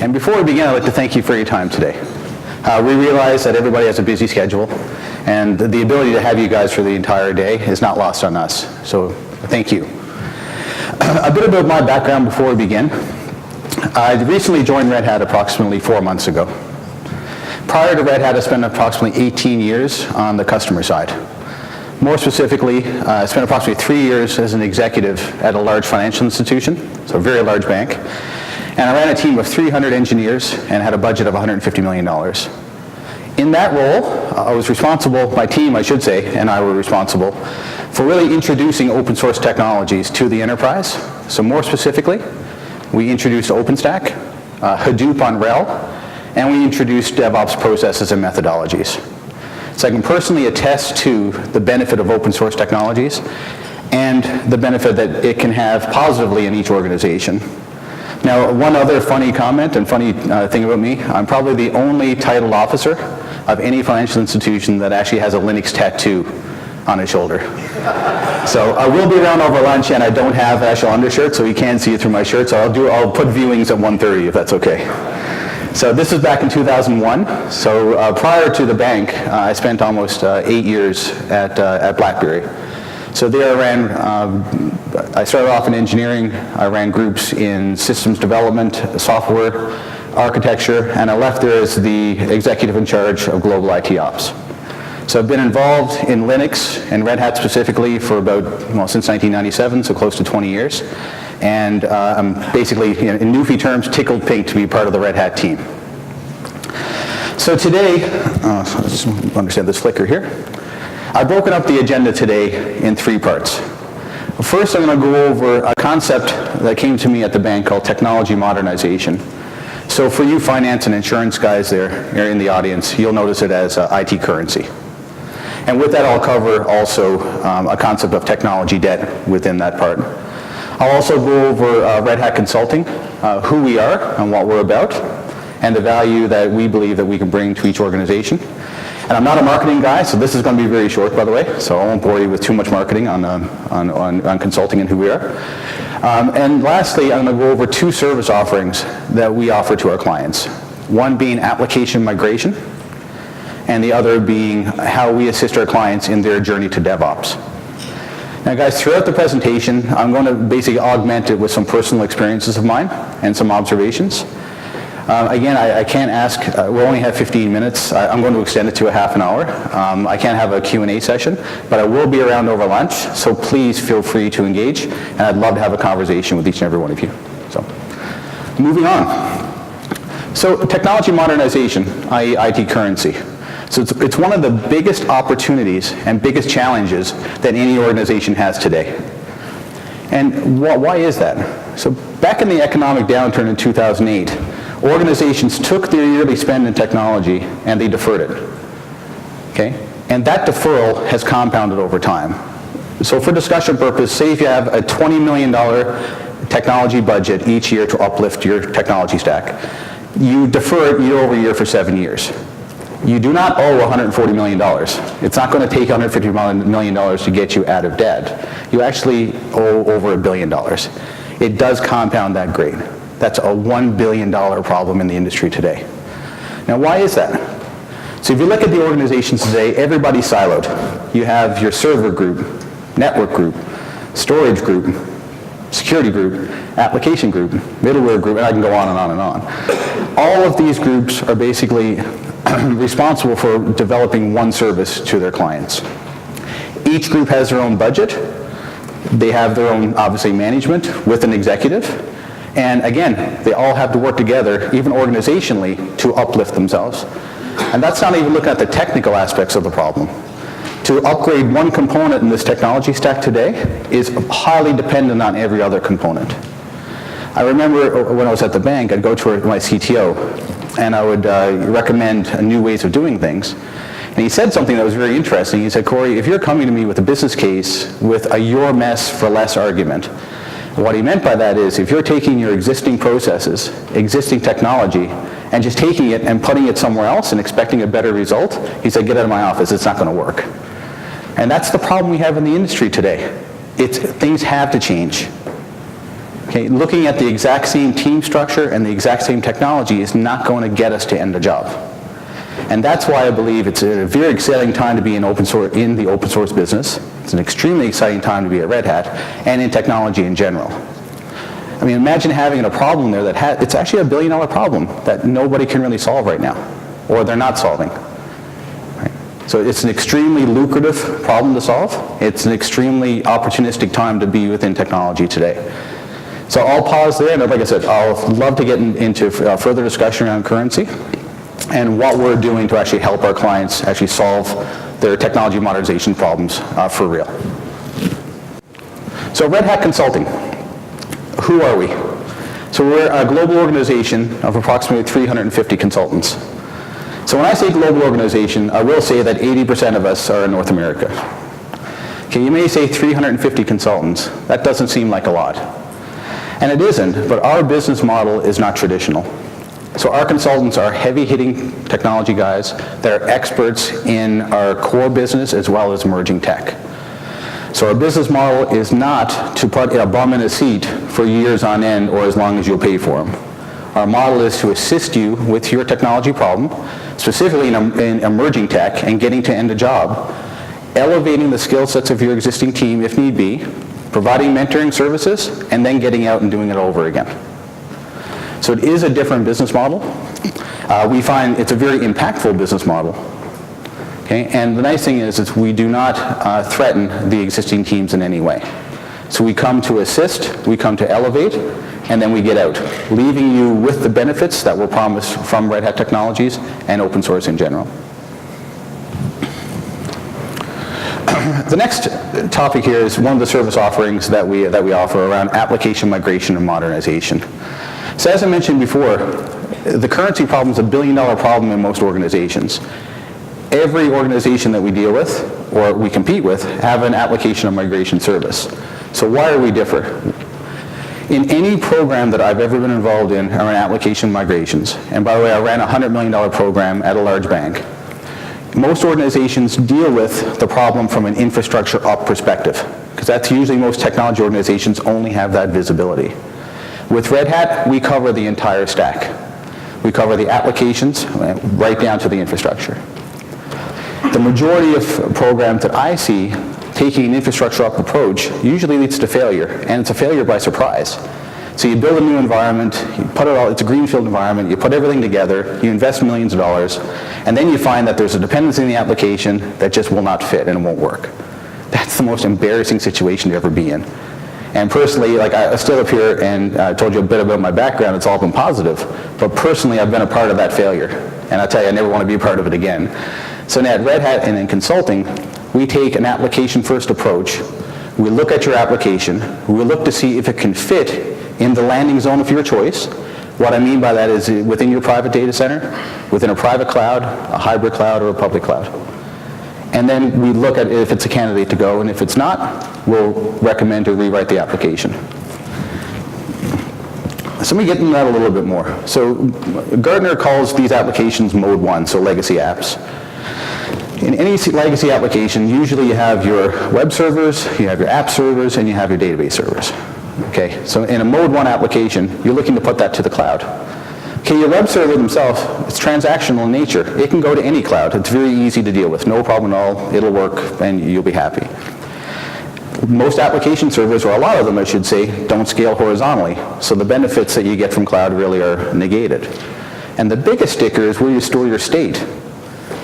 And before we begin, I'd like to thank you for your time today. We realize that everybody has a busy schedule, and the ability to have you guys for the entire day is not lost on us. So thank you. A bit about my background before we begin. I recently joined Red Hat approximately 4 months ago. Prior to Red Hat, I spent approximately 18 years on the customer side. More specifically, I spent approximately 3 years as an executive at a large financial institution, so a very large bank. And I ran a team of 300 engineers and had a budget of $150 million. In that role, I was responsible, my team I should say, and I were responsible for really introducing open source technologies to the enterprise. So more specifically, we introduced OpenStack, Hadoop on RHEL, and we introduced DevOps processes and methodologies. So I can personally attest to the benefit of open source technologies and the benefit that it can have positively in each organization. Now, one other funny comment and funny thing about me, I'm probably the only titled officer of any financial institution that actually has a Linux tattoo on his shoulder. So I will be around over lunch, and I don't have actual undershirt, so you can see it through my shirt, so I'll put viewings at 1:30 if that's okay. So this is back in 2001. So prior to the bank, I spent almost 8 years at BlackBerry. So there I started off in engineering. I ran groups in systems development, software, architecture, and I left there as the executive in charge of global IT ops. So I've been involved in Linux and Red Hat specifically for about, since 1997, so close to 20 years. And I'm basically, in Newfie terms, tickled pink to be part of the Red Hat team. So today, let's understand this flicker here. I've broken up the agenda today in 3 parts. First, I'm going to go over a concept that came to me at the bank called technology modernization. So for you finance and insurance guys there in the audience, you'll notice it as IT currency. And with that, I'll cover also a concept of technology debt within that part. I'll also go over Red Hat Consulting, who we are and what we're about, and the value that we believe that we can bring to each organization. And I'm not a marketing guy, so this is going to be very short, by the way, so I won't bore you with too much marketing on consulting and who we are. And lastly, I'm going to go over 2 service offerings that we offer to our clients. One being application migration, and the other being how we assist our clients in their journey to DevOps. Now guys, throughout the presentation, I'm going to basically augment it with some personal experiences of mine and some observations. Again, I can't ask, we only have 15 minutes. I'm going to extend it to a half an hour. I can't have a Q&A session, but I will be around over lunch, so please feel free to engage, and I'd love to have a conversation with each and every one of you. So, moving on. So, technology modernization, i.e. IT currency. So it's one of the biggest opportunities and biggest challenges that any organization has today. And why is that? So back in the economic downturn in 2008, organizations took their yearly spend in technology and they deferred it. Okay? And that deferral has compounded over time. So for discussion purpose, say if you have a $20 million technology budget each year to uplift your technology stack, you defer it year over year for 7 years. You do not owe $140 million. It's not going to take $150 million to get you out of debt. You actually owe over $1 billion. It does compound that grade. That's a $1 billion problem in the industry today. Now, why is that? So if you look at the organizations today, everybody's siloed. You have your server group, network group, storage group, security group, application group, middleware group, and I can go on and on and on. All of these groups are basically responsible for developing one service to their clients. Each group has their own budget. They have their own, obviously, management with an executive. And again, they all have to work together, even organizationally, to uplift themselves. And that's not even looking at the technical aspects of the problem. To upgrade one component in this technology stack today is highly dependent on every other component. I remember when I was at the bank, I'd go to my CTO, and I would recommend new ways of doing things. And he said something that was very interesting. He said, Cory, if you're coming to me with a business case with a your mess for less argument, what he meant by that is if you're taking your existing processes, existing technology, and just taking it and putting it somewhere else and expecting a better result, he said, get out of my office, it's not going to work. And that's the problem we have in the industry today. Things have to change. Okay, looking at the exact same team structure and the exact same technology is not going to get us to end the job. And that's why I believe it's a very exciting time to be in the open source business. It's an extremely exciting time to be at Red Hat and in technology in general. I mean, imagine having a problem there that it's actually $1 billion problem that nobody can really solve right now, or they're not solving. Right? So it's an extremely lucrative problem to solve. It's an extremely opportunistic time to be within technology today. So I'll pause there, and like I said, I'll love to get into further discussion around currency and what we're doing to actually help our clients actually solve their technology modernization problems for real. So Red Hat Consulting. Who are we? So we're a global organization of approximately 350 consultants. So when I say global organization, I will say that 80% of us are in North America. Okay, you may say 350 consultants. That doesn't seem like a lot. And it isn't, but our business model is not traditional. So our consultants are heavy-hitting technology guys that are experts in our core business as well as emerging tech. So our business model is not to put a bum in a seat for years on end or as long as you'll pay for them. Our model is to assist you with your technology problem, specifically in emerging tech and getting to end a job, elevating the skill sets of your existing team if need be, providing mentoring services, and then getting out and doing it over again. So it is a different business model. We find it's a very impactful business model. Okay? And the nice thing is we do not threaten the existing teams in any way. So we come to assist, we come to elevate, and then we get out, leaving you with the benefits that were promised from Red Hat Technologies and open source in general. The next topic here is one of the service offerings that we offer around application migration and modernization. So as I mentioned before, the currency problem is $1 billion problem in most organizations. Every organization that we deal with or we compete with have an application and migration service. So why are we different? In any program that I've ever been involved in around application migrations, and by the way, I ran a $100 million program at a large bank, most organizations deal with the problem from an infrastructure up perspective, because that's usually most technology organizations only have that visibility. With Red Hat, we cover the entire stack. We cover the applications right down to the infrastructure. The majority of programs that I see taking an infrastructure up approach usually leads to failure, and it's a failure by surprise. So you build a new environment, you put it all, it's a greenfield environment, you put everything together, you invest millions of dollars, and then you find that there's a dependency in the application that just will not fit and it won't work. That's the most embarrassing situation to ever be in. And personally, like I stood up here and told you a bit about my background, it's all been positive, but personally I've been a part of that failure. And I'll tell you, I never want to be a part of it again. So now at Red Hat and in consulting, we take an application-first approach. We look at your application. We look to see if it can fit in the landing zone of your choice. What I mean by that is within your private data center, within a private cloud, a hybrid cloud, or a public cloud. And then we look at if it's a candidate to go, and if it's not, we'll recommend to rewrite the application. So let me get into that a little bit more. So Gartner calls these applications mode 1, so legacy apps. In any legacy application, usually you have your web servers, you have your app servers, and you have your database servers. Okay, so in a mode 1 application, you're looking to put that to the cloud. Okay, your web server themselves, it's transactional in nature. It can go to any cloud. It's very easy to deal with, no problem at all. It'll work, and you'll be happy. Most application servers, or a lot of them I should say, don't scale horizontally, so the benefits that you get from cloud really are negated. And the biggest sticker is where you store your state.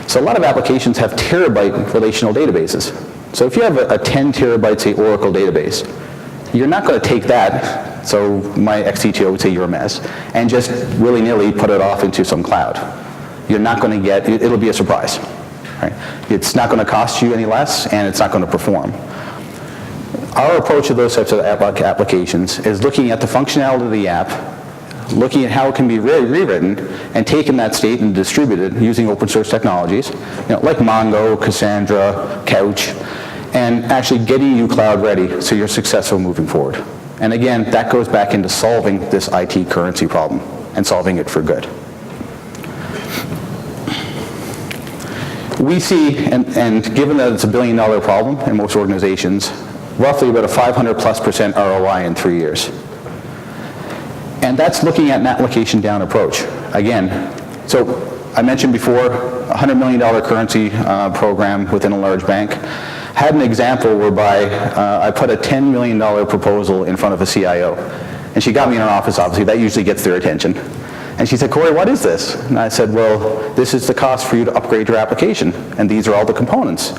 So a lot of applications have terabyte relational databases. So if you have a 10 terabyte, say, Oracle database, you're not going to take that, so my ex-CTO would say you're a mess, and just willy-nilly put it off into some cloud. You're not going to get, it'll be a surprise. Right? It's not going to cost you any less, and it's not going to perform. Our approach to those types of applications is looking at the functionality of the app, looking at how it can be rewritten, and taking that state and distributed using open source technologies, like Mongo, Cassandra, Couch, and actually getting you cloud ready so you're successful moving forward. And again, that goes back into solving this IT currency problem and solving it for good. We see, and given that it's $1 billion problem in most organizations, roughly about a 500+% ROI in 3 years. And that's looking at an application down approach. Again, so I mentioned before, a $100 million currency program within a large bank. Had an example whereby I put a $10 million proposal in front of a CIO. And she got me in her office, obviously. That usually gets their attention. And she said, Cory, what is this? And I said, well, this is the cost for you to upgrade your application. And these are all the components.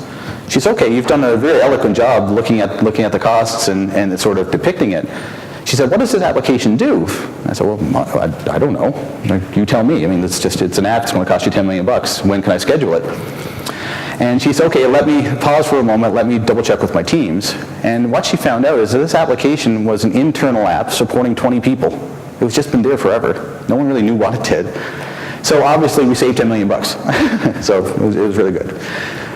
She said, okay, you've done a very eloquent job looking at the costs and sort of depicting it. She said, what does this application do? I said, well, I don't know. You tell me. I mean, it's an app. It's going to cost you $10 million. When can I schedule it? And she said, okay, let me pause for a moment. Let me double check with my teams. And what she found out is that this application was an internal app supporting 20 people. It was just been there forever. No one really knew what it did. So obviously, we saved $10 million. So it was really good.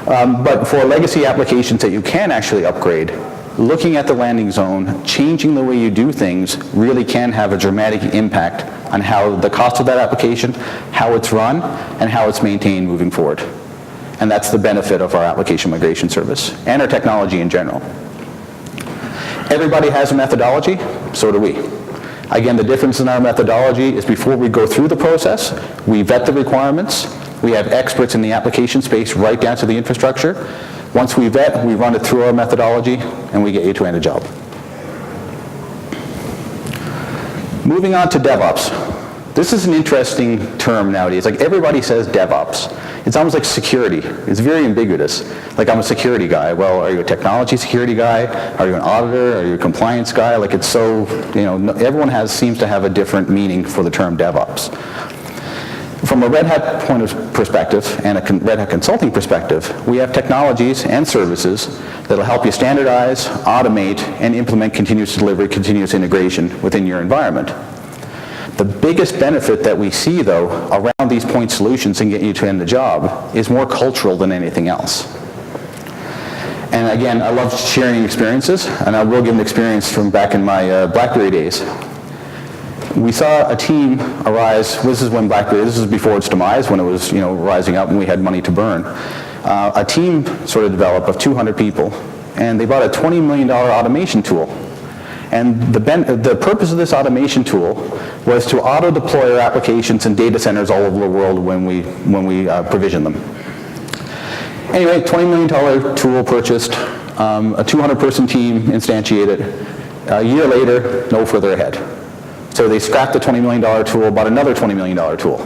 But for legacy applications that you can actually upgrade, looking at the landing zone, changing the way you do things really can have a dramatic impact on how the cost of that application, how it's run, and how it's maintained moving forward. And that's the benefit of our application migration service and our technology in general. Everybody has a methodology, so do we. Again, the difference in our methodology is before we go through the process, we vet the requirements. We have experts in the application space right down to the infrastructure. Once we vet, we run it through our methodology, and we get you to end a job. Moving on to DevOps. This is an interesting term nowadays. Like, everybody says DevOps. It's almost like security. It's very ambiguous. Like, I'm a security guy. Well, are you a technology security guy? Are you an auditor? Are you a compliance guy? Like, it's so, everyone seems to have a different meaning for the term DevOps. From a Red Hat point of perspective and a Red Hat consulting perspective, we have technologies and services that will help you standardize, automate, and implement continuous delivery, continuous integration within your environment. The biggest benefit that we see, though, around these point solutions and getting you to end the job is more cultural than anything else. And again, I love sharing experiences, and I will give an experience from back in my BlackBerry days. We saw a team arise. This is when BlackBerry, this is before its demise, when it was rising up and we had money to burn. A team sort of developed of 200 people, and they bought a $20 million automation tool. And the purpose of this automation tool was to auto-deploy our applications in data centers all over the world when we provision them. Anyway, $20 million tool purchased, a 200-person team instantiated. A year later, no further ahead. So they scrapped the $20 million tool, bought another $20 million tool.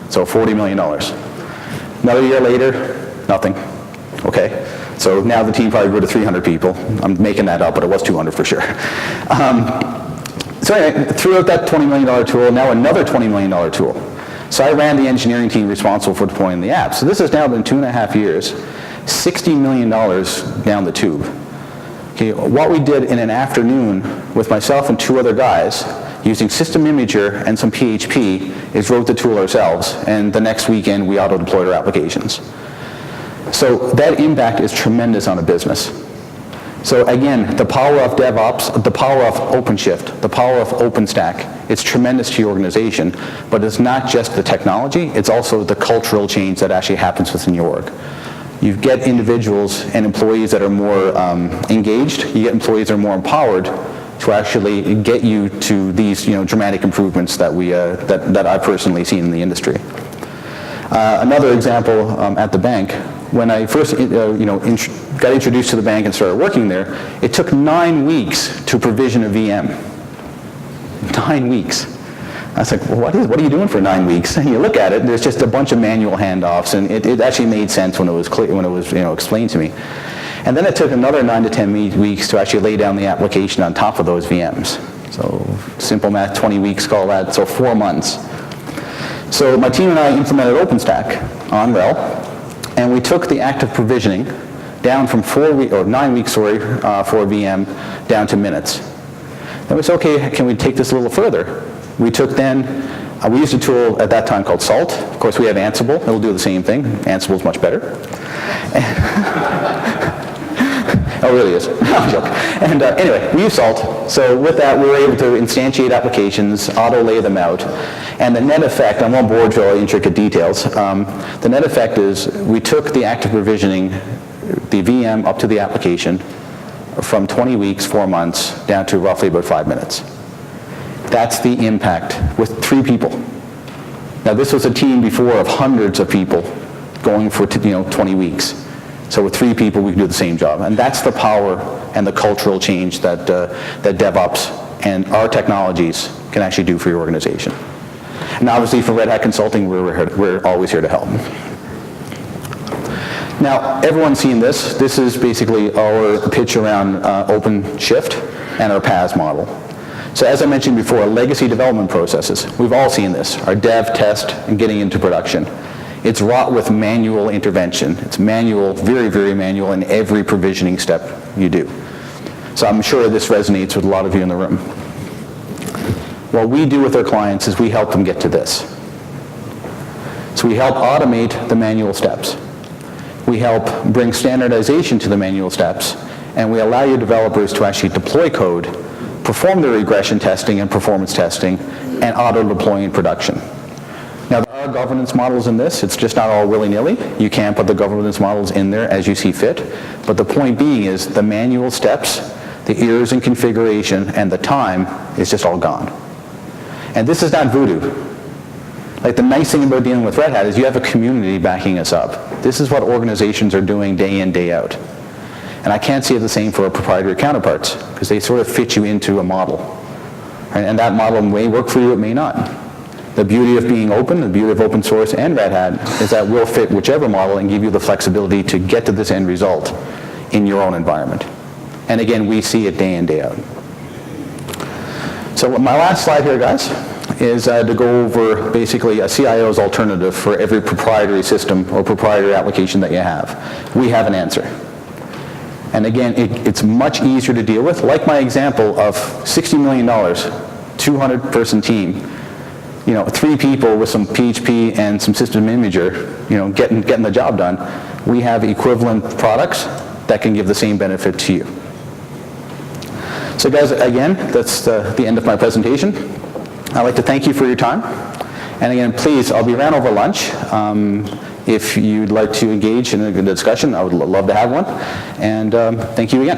So $40 million. Another year later, nothing. Okay. So now the team probably grew to 300 people. I'm making that up, but it was 200 for sure. So anyway, threw out that $20 million tool, now another $20 million tool. So I ran the engineering team responsible for deploying the app. So this has now been 2.5 years, $60 million down the tube. Okay, what we did in an afternoon with myself and 2 other guys, using System Imager and some PHP, is wrote the tool ourselves, and the next weekend we auto-deployed our applications. So that impact is tremendous on a business. So again, the power of DevOps, the power of OpenShift, the power of OpenStack, it's tremendous to your organization, but it's not just the technology, it's also the cultural change that actually happens within your org. You get individuals and employees that are more engaged, you get employees that are more empowered to actually get you to these dramatic improvements that that I've personally seen in the industry. Another example at the bank, when I first got introduced to the bank and started working there, it took 9 weeks to provision a VM. 9 weeks. I was like, well, what are you doing for 9 weeks? And you look at it, there's just a bunch of manual handoffs, and it actually made sense when it was clear, when it was explained to me. And then it took another 9 to 10 weeks to actually lay down the application on top of those VMs. So simple math, 20 weeks, call that, so 4 months. So my team and I implemented OpenStack on RHEL, and we took the active provisioning down from 9 weeks, for a VM, down to minutes. Then we said, okay, can we take this a little further? We took then, we used a tool at that time called Salt. Of course, we have Ansible. It'll do the same thing. Ansible's much better. Oh, it really is. I'm joking. And anyway, we use Salt. So with that, we were able to instantiate applications, auto-lay them out. And the net effect, I won't bore you all intricate details, the net effect is we took the active provisioning, the VM up to the application, from 20 weeks, 4 months, down to roughly about 5 minutes. That's the impact with 3 people. Now this was a team before of hundreds of people going for 20 weeks. So with 3 people we can do the same job. And that's the power and the cultural change that DevOps and our technologies can actually do for your organization. And obviously for Red Hat Consulting, we're always here to help. Now, everyone's seen this. This is basically our Pitcharound OpenShift and our PaaS model. So as I mentioned before, legacy development processes. We've all seen this, our dev, test, and getting into production. It's wrought with manual intervention. It's manual, very, very manual in every provisioning step you do. So I'm sure this resonates with a lot of you in the room. What we do with our clients is we help them get to this. So we help automate the manual steps. We help bring standardization to the manual steps, and we allow your developers to actually deploy code, perform the regression testing and performance testing, and auto-deploy in production. Now, there are governance models in this. It's just not all willy-nilly. You can put the governance models in there as you see fit. But the point being is the manual steps, the errors in configuration, and the time is just all gone. And this is not voodoo. Like, the nice thing about dealing with Red Hat is you have a community backing us up. This is what organizations are doing day in, day out. And I can't say the same for our proprietary counterparts, because they sort of fit you into a model. Right? And that model may work for you, it may not. The beauty of being open, the beauty of open source and Red Hat, is that we'll fit whichever model and give you the flexibility to get to this end result in your own environment. And again, we see it day in, day out. So my last slide here, guys, is to go over basically a CIO's alternative for every proprietary system or proprietary application that you have. We have an answer. And again, it's much easier to deal with. Like my example of $60 million, 200-person team, 3 people with some PHP and some system imager, getting the job done. We have equivalent products that can give the same benefit to you. So guys, again, that's the end of my presentation. I'd like to thank you for your time. And again, please, I'll be around over lunch. If you'd like to engage in a good discussion, I would love to have one. And thank you again.